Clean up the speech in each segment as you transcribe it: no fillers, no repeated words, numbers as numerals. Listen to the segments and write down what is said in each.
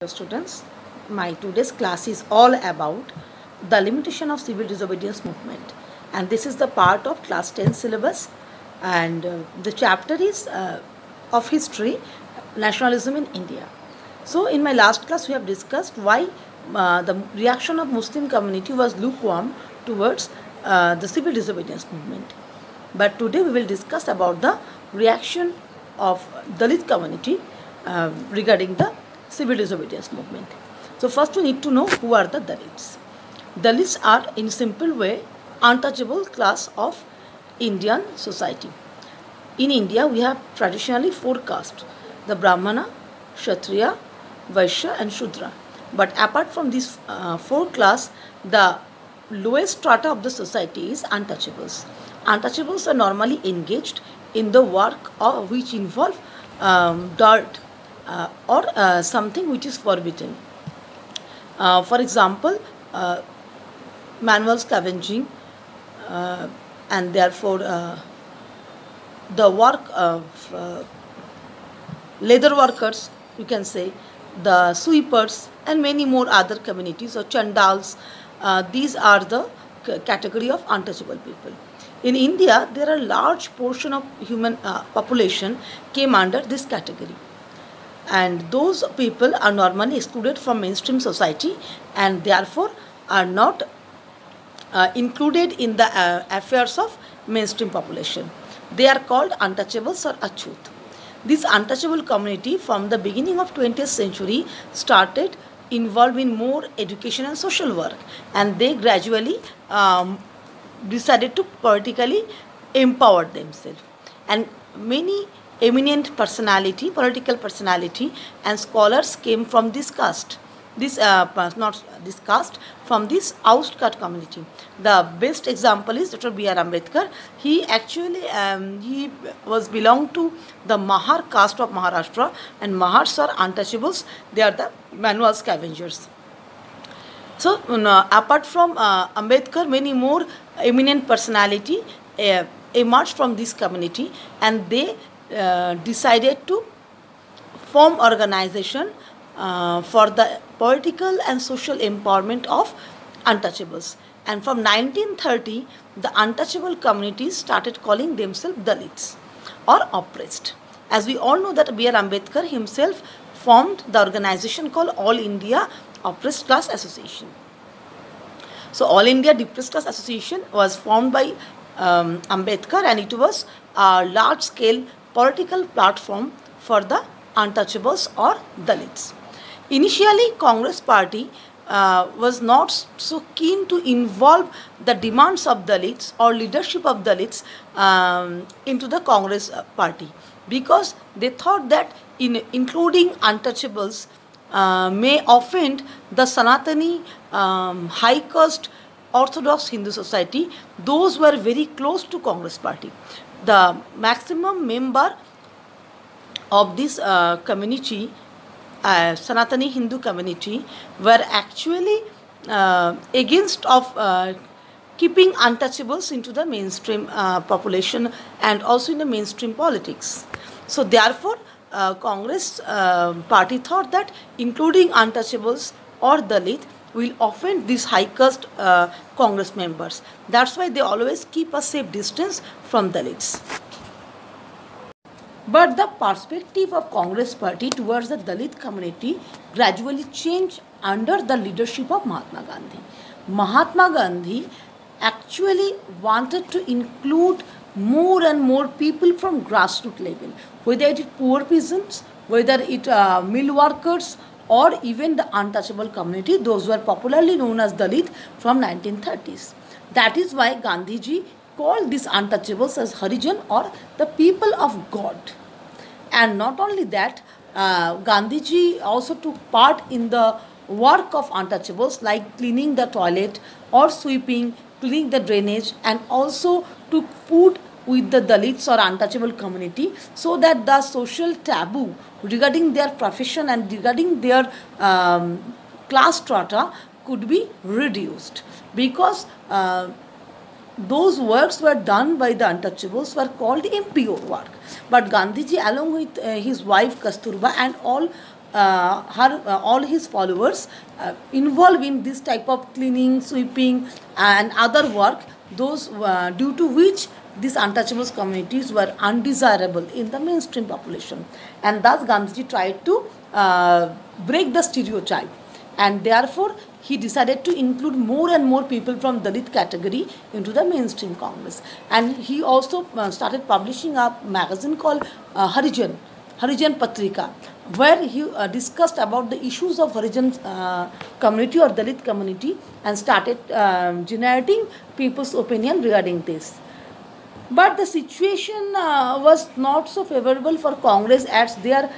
Hello students, my today's class is all about the limitation of civil disobedience movement, and this is the part of class 10 syllabus, and the chapter is of history, nationalism in India. So in my last class we have discussed why the reaction of Muslim community was lukewarm towards the civil disobedience movement. But today we will discuss about the reaction of Dalit community regarding the civil disobedience movement. So first we need to know who are the Dalits. Dalits are in simple way untouchable class of Indian society. In India we have traditionally four castes: the Brahmana, Kshatriya, Vaishya and Shudra. But apart from these four class, the lowest strata of the society is untouchables. Untouchables are normally engaged in the work which involve dirt or something which is forbidden. For example, manual scavenging and therefore the work of leather workers, you can say, the sweepers and many more other communities or chandals. These are the category of untouchable people. In India, there are large portion of human population came under this category, and those people are normally excluded from mainstream society and therefore are not included in the affairs of mainstream population. They are called untouchables or achut. This untouchable community from the beginning of 20th century started involved in more education and social work, and they gradually decided to politically empower themselves, and many eminent personality, political personality and scholars came from this caste. Not this caste, from this outskirt community. The best example is Dr. B.R. Ambedkar. He actually he was belonged to the Mahar caste of Maharashtra, and Mahars are untouchables. They are the manual scavengers. So apart from Ambedkar, many more eminent personality emerged from this community, and they decided to form organization for the political and social empowerment of untouchables. And from 1930, the untouchable communities started calling themselves Dalits or oppressed. As we all know that B.R. Ambedkar himself formed the organization called All India Oppressed Class Association. So All India Depressed Class Association was formed by Ambedkar, and it was a large scale political platform for the untouchables or Dalits. Initially, Congress party was not so keen to involve the demands of Dalits or leadership of Dalits into the Congress party, because they thought that including untouchables may offend the Sanatani high caste Orthodox Hindu society. Those were very close to Congress party. The maximum member of this community, Sanatani Hindu community, were actually against of keeping untouchables into the mainstream population and also in the mainstream politics. So therefore Congress party thought that including untouchables or Dalit will offend these high caste Congress members. That's why they always keep a safe distance from Dalits. But the perspective of Congress party towards the Dalit community gradually changed under the leadership of Mahatma Gandhi. Mahatma Gandhi actually wanted to include more and more people from grassroots level, whether it is poor peasants, whether it mill workers, or even the untouchable community. Those were popularly known as Dalit from 1930s. That is why Gandhiji called these untouchables as Harijan or the people of God. And not only that, Gandhiji also took part in the work of untouchables like cleaning the toilet or sweeping, cleaning the drainage, and also took food with the Dalits or untouchable community, so that the social taboo regarding their profession and regarding their class strata could be reduced, because those works were done by the untouchables were called impure work. But Gandhiji, along with his wife Kasturba and all all his followers involved in this type of cleaning, sweeping, and other work, those due to which these untouchables communities were undesirable in the mainstream population, and thus Gandhiji tried to break the stereotype, and therefore he decided to include more and more people from Dalit category into the mainstream Congress. And he also started publishing a magazine called Harijan Patrika, where he discussed about the issues of Harijan community or Dalit community, and started generating people's opinion regarding this. But the situation was not so favorable for Congress, as their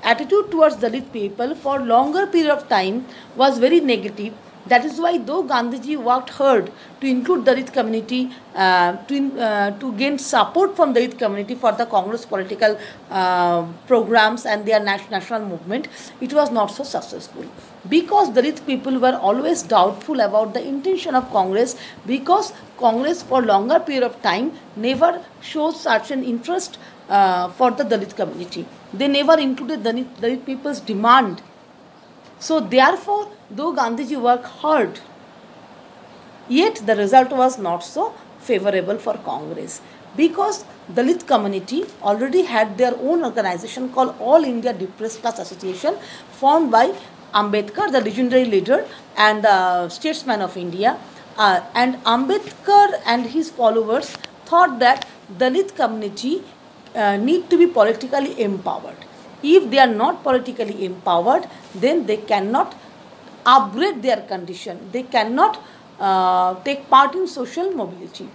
attitude towards Dalit people for longer period of time was very negative. That is why, though Gandhiji worked hard to include Dalit community, to gain support from Dalit community for the Congress political programs and their national movement, it was not so successful. Because Dalit people were always doubtful about the intention of Congress, because Congress for longer period of time never showed such an interest for the Dalit community. They never included Dalit people's demand. So therefore, though Gandhiji worked hard, yet the result was not so favorable for Congress, because Dalit community already had their own organization called All India Depressed Class Association, formed by Ambedkar, the legendary leader and the statesman of India. And Ambedkar and his followers thought that Dalit community need to be politically empowered. If they are not politically empowered, then they cannot upgrade their condition. They cannot take part in social mobility.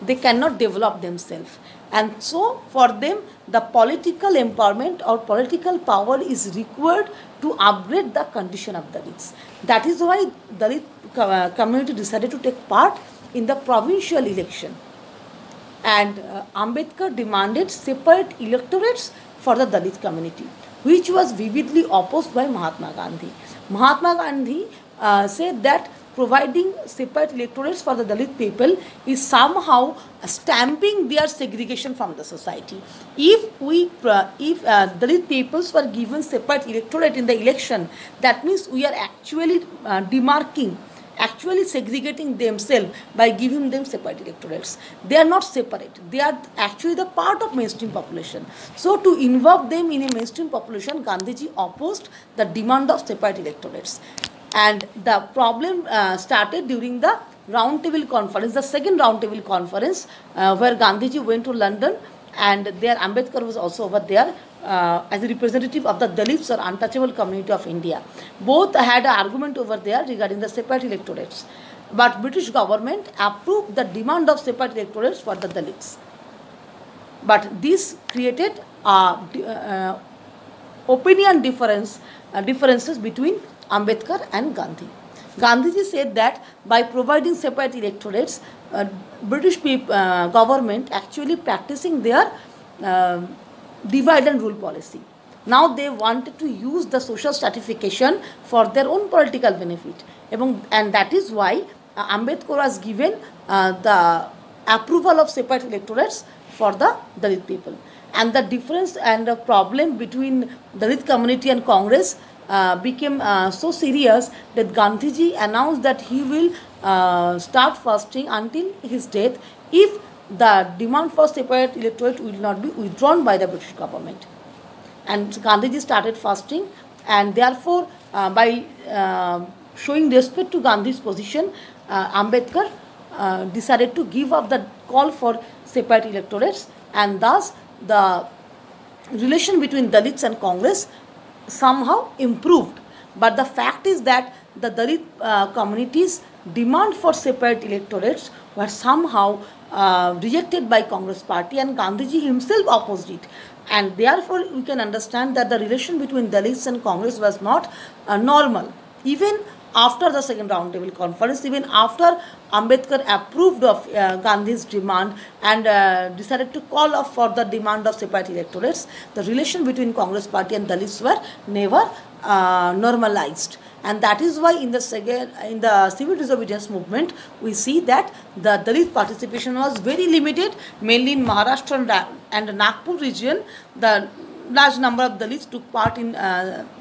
They cannot develop themselves. And so, for them, the political empowerment or political power is required to upgrade the condition of Dalits. That is why Dalit community decided to take part in the provincial election. And Ambedkar demanded separate electorates for the Dalit community, which was vividly opposed by Mahatma Gandhi. Mahatma Gandhi said that providing separate electorates for the Dalit people is somehow stamping their segregation from the society. If Dalit peoples were given separate electorate in the election, that means we are actually demarking, actually segregating themselves by giving them separate electorates. They are not separate. They are actually the part of mainstream population. So to involve them in a mainstream population, Gandhiji opposed the demand of separate electorates. And the problem started during the round table conference, the second round table conference, where Gandhiji went to London, and there Ambedkar was also over there as a representative of the Dalits or untouchable community of India. Both had an argument over there regarding the separate electorates. But British government approved the demand of separate electorates for the Dalits. But this created opinion differences between Ambedkar and Gandhi. Gandhiji said that by providing separate electorates, British government actually practicing their divide and rule policy. Now they wanted to use the social stratification for their own political benefit. And that is why Ambedkar was given the approval of separate electorates for the Dalit people. And the difference and the problem between Dalit community and Congress became so serious that Gandhiji announced that he will start fasting until his death if the demand for separate electorate will not be withdrawn by the British government. And Gandhiji started fasting, and therefore by showing respect to Gandhi's position, Ambedkar decided to give up the call for separate electorates, and thus the relation between Dalits and Congress somehow improved. But the fact is that the Dalit community's demand for separate electorates were somehow rejected by Congress party, and Gandhiji himself opposed it. And therefore we can understand that the relation between Dalits and Congress was not normal. Even after the second round table conference, even after Ambedkar approved of Gandhi's demand and decided to call off for the demand of separate electorates, the relation between Congress party and Dalits were never normalized. And that is why in the civil disobedience movement, we see that the Dalit participation was very limited, mainly in Maharashtra and Nagpur region. The large number of Dalits took part in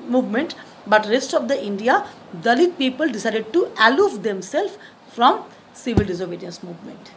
movement, but rest of the India, Dalit people decided to aloof themselves from civil disobedience movement.